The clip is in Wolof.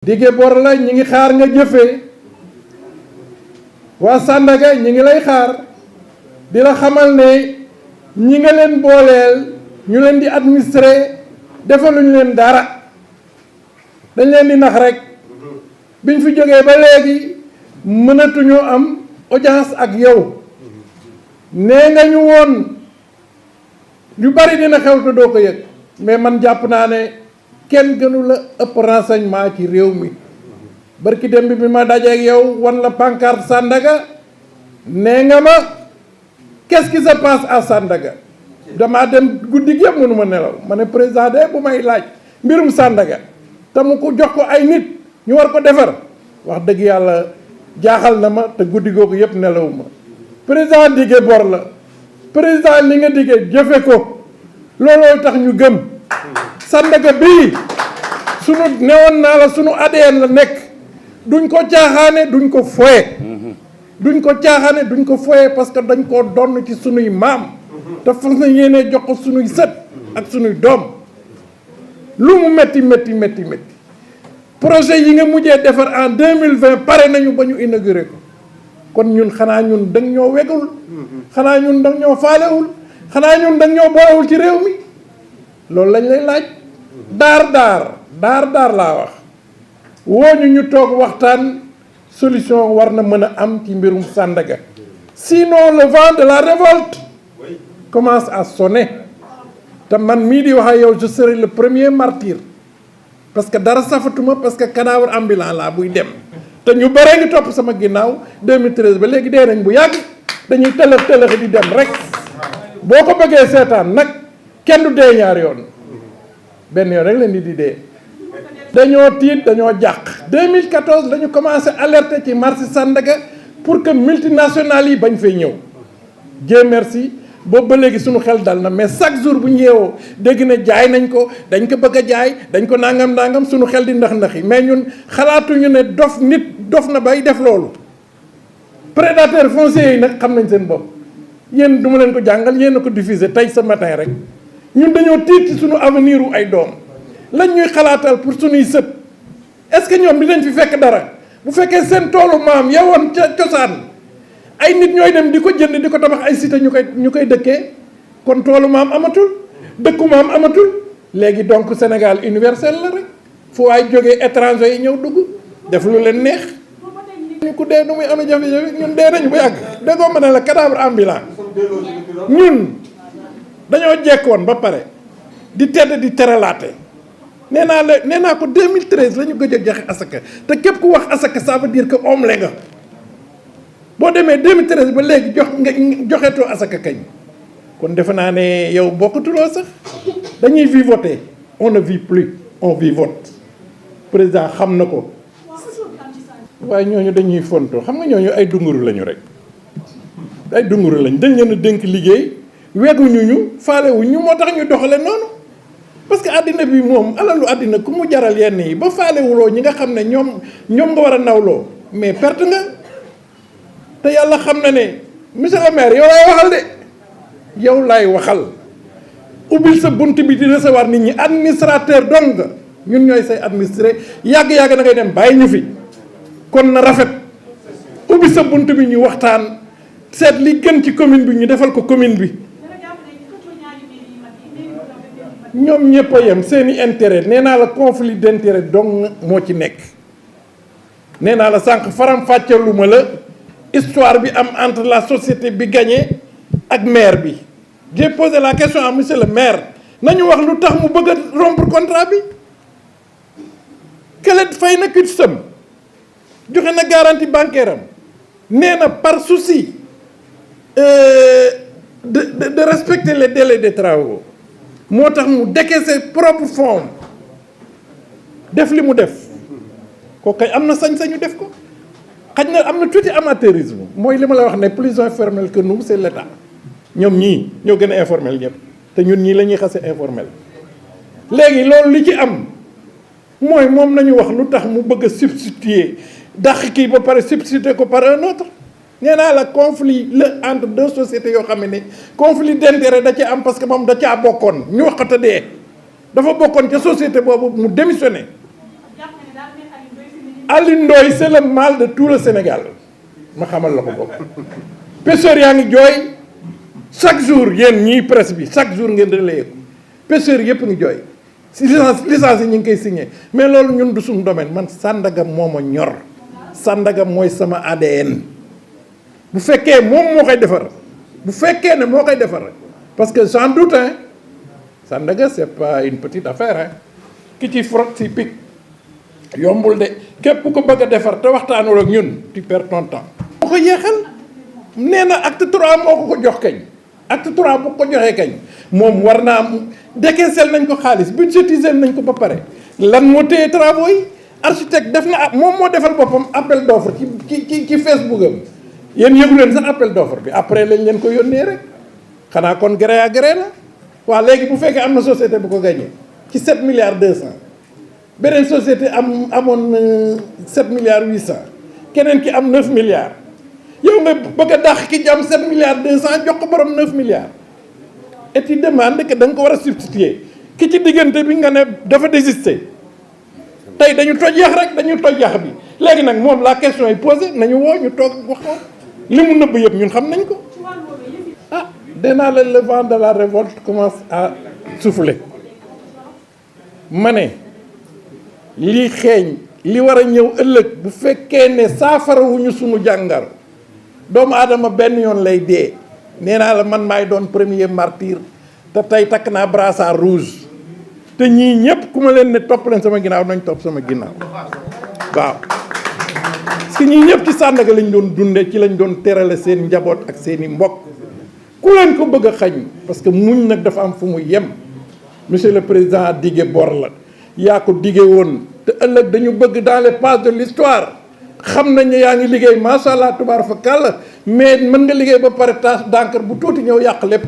dige bor la ñi ngi xaar nga jëfee waa Sandaga ñi ngi lay xaar di la xamal ne ñi nga leen booleel ñu leen di administrer defaluñu leen dara dañ leen di nax rek biñ fi jógee ba léegi mënatuñoo am audience ak yow nee nga ñu woon yu bari dina xew te doo ko yëg mais man jàpp naa ne kenn gënu la ëpp renseignement ci réew mi barki démb bi ma dajeeg yow wan la pancarte Sandaga nee nga ma qu'est-ce qui se passe à Sandaga damaa dem guddi gi yëpp mënu ma nelaw ma ne président de bu may laaj mbirum Sandaga te mu ko jox ko ay nit ñu war ko defar wax dëgg yàlla jaaxal na ma te guddi googu yëpp nelawuma président dige bor la président li nga dige jëfe ko looloo tax ñu gëm Sandaga bii sunu newoon naa la sunu ADN la nekk duñ ko caaxaane duñ ko foye duñ ko caaxaane duñ ko foye parce que dañ koo donn ci sunuy maam te fas na yéene jox ko sunuy sët ak sunuy doom lu mu métti métti métti métti projet yi nga mujjee defar en 2020 pare nañu ba ñu inauguré ko kon ñun xanaa ñun dang ñoo wegul xanaa ñun dang ñoo faalewul xanaa ñun dang ñoo boolewul ci réew mi loolu lañ lay laaj daar laa wax wooñu ñu toog waxtaan solution war na mën a am ci mbirum Sandaga sinon le vent de la révolte commence à sonner te man mii di wax ak yow je serai le premier martyr parce que dara safatuma parce que cadavre ambulant laa buy dem te ñu bare ngi topp sama ginnaaw 2013 ba léegi dee nañ bu yàgg dañuy tëlëx di dem rek boo ko bëggee seetaan nag kenn du dee ñaar yoon benn yoon rek la nit di dee dañoo tiit dañoo jàq 2014 la ñu commencé alerter ci marché Sandaga pour que multinationales yi bañ fay ñëw Dieu merci boobu ba léegi suñu xel dal na mais chaque jour bu ñu yeewoo dégg na jaay nañ ko dañ ko bëgg a jaay dañ ko nangam suñu xel di ndax yi mais ñun xalaatuñu ne dof na bay def loolu prédateurs fonciers yi nag xam nañ seen bopp yéen du ma leen ko jàngal yéen a ko diffuser tey ce matin rek ñun dañoo tiit ci suñu avenir u ay doom lañ ñuy xalaatal pour suñuy sët est-ce que ñoom dinañ fi fekk dara bu fekkee seen toolu maam yowoon ca cosaan ay nit ñooy dem di ko jënd di ko tabax ay cité ñu koy dëkkee kon toolu maam amatul dëkku maam amatul léegi donc Sénégal universel la rek fu waay jógee étranger yi ñëw dugg def lu leen neex ñu ku dee nu muy amee jafe-jafe ñun dee nañu bu yàgg déggoo ma ne la cadavre ambulant ñun dañoo jekkoon ba pare di tedd di teralaate nee naa ko 2013 la ñu gëj a joxe asaka te képp ku wax asaka ça veut dire que omle nga boo demee 2013 ba léegi joxetoo asaka kañ kon defe naa ne yow bokkatuloo sax dañuy vivoter on ne vit plus on vivote président xam na ko waaye ñooñu dañuy fonto xam nga ñooñu ay dunguru lañu rek ay dunguru lañ dañ leen a dénk liggéey weguñu ñu faalewuñu moo tax ñu doxale noonu parce que àddina bi moom alalu àddina ku mu jaral yenn yi ba faalewuloo ñi nga xam ne ñoom nga war a nawloo mais perte nga te yàlla xam na ne monsieur le maire yow laay waxal de yow laay waxal ubbil sa bunt bi di recevoir nit ñi administrateur dong nga ñun ñooy say administré yàgg-yàgg na ngay dem bàyyi ñu fi kon na rafet ubbi sa bunt bi ñu waxtaan seet li gën ci commune bi ñu defal ko commune bi ñoom ñëpp a yem seeni intérêt nee naa la conflit d'intérêt dong moo ci nekk nee naa la sànq faram-fàccaluma la histoire bi am entre la société bi gagné ak maire bi j'ai posé la question à monsieur le maire nañu wax lu tax mu bëgg a rompre contrat bi kële fay na CUTSEM joxe na garantie bancaire am nee na par souci de respecter les délais de travaux moo tax mu décaisser propre fonds def li mu def kooku kay am na sañ-sañu def ko xaj na am na tuuti amateurisme mooy li ma la wax ne plus informel que nous c'est l'État ñoom ñii ñoo gën a informel ñëpp te ñun ñii la ñuy xase informel léegi loolu li ci am mooy moom nañu wax lu tax mu bëgg a substituer dàq kii ba pare substituer ko par un autre nee naa la conflit la entre deux sociétés yoo xam ne conflit d'intérêt da ci am parce que moom da caa bokkoon ñu wax ko te dee dafa bokkoon ca société boobu mu démissionné Alioune Ndoye c'est le mal de tout le Sénégal ma xamal la ko bokk pêcheurs yaa ngi jooy chaque jour yéen ñii presse bi chaque jour ngeen relayer ko pêcheurs yëpp ngi jooy si licence yi ñu ngi koy signé mais loolu ñun du suñu domaine man Sandaga moo ma ñor Sandaga mooy sama ADN bu fekkee moom moo koy defar bu fekkee ne moo koy defar parce que j'en doute hein Sandaga c'est pas une petite affaire hein ki ci frotte si pic yombul de képp ko bëgg a defar te waxtaanul ak ñun tu perds ton temps. moo ko yéexal nee na acte 3 moo ko jox kañ acte 3 bu ko joxee kañ moom war naa am décaissé nañ ko xaalis budgétisé nañ ko ba pare lan moo téye travaux yi architecte def na moom moo defal boppam appel d'offre ci Facebook am yéen yëgu leen sax appel d'offre bi après lañ leen ko yónnee rek xanaa kon gré à gré la waaw léegi bu fekkee am na société bu ko gagné ci 7 milliards 200 beneen société amoon 7 milliards 800 keneen ki am 9 milliards yow nga bëgg a dàq ki am 7 milliards 200 jox ko borom 9 milliards et tu demandes que da nga ko war a substituer ki ci diggante bi nga ne dafa désister tey dañu toj yax rek dañu toj yax bi léegi nag moom la question est posée nañu woo ñu toog wax ko li mu nëbb yëpp ñun xam nañ ko ah dinaa la le vent de la révolte commence à souffler ma ne li xeeñ li war a ñëw ëllëg bu fekkee ne saafarawuñu sunu jàngar doomu aadama benn yoon lay dee nee naa la man maay doon premier martyr te tey takk naa brassard rouge te ñii ñëpp ku ma leen ne topp leen sama ginnaaw nañ topp sama ginnaaw waaw parce que ñii ñëpp ci Sandaga lañ doon dunde ci lañ doon terale seen njaboot ak seeni mbokk ku leen ko bëgg a xañ parce que muñ nag dafa am fu mu yem monsieur le président dige bor la yaa ko dige woon te ëllëg dañu bëgg dans les pages de l'histoire xam nañ ne yaa ngi liggéey macha allah tubaar fa kàll mais mën nga liggéey ba pare tâche d'encre bu tuuti ñëw yàq lépp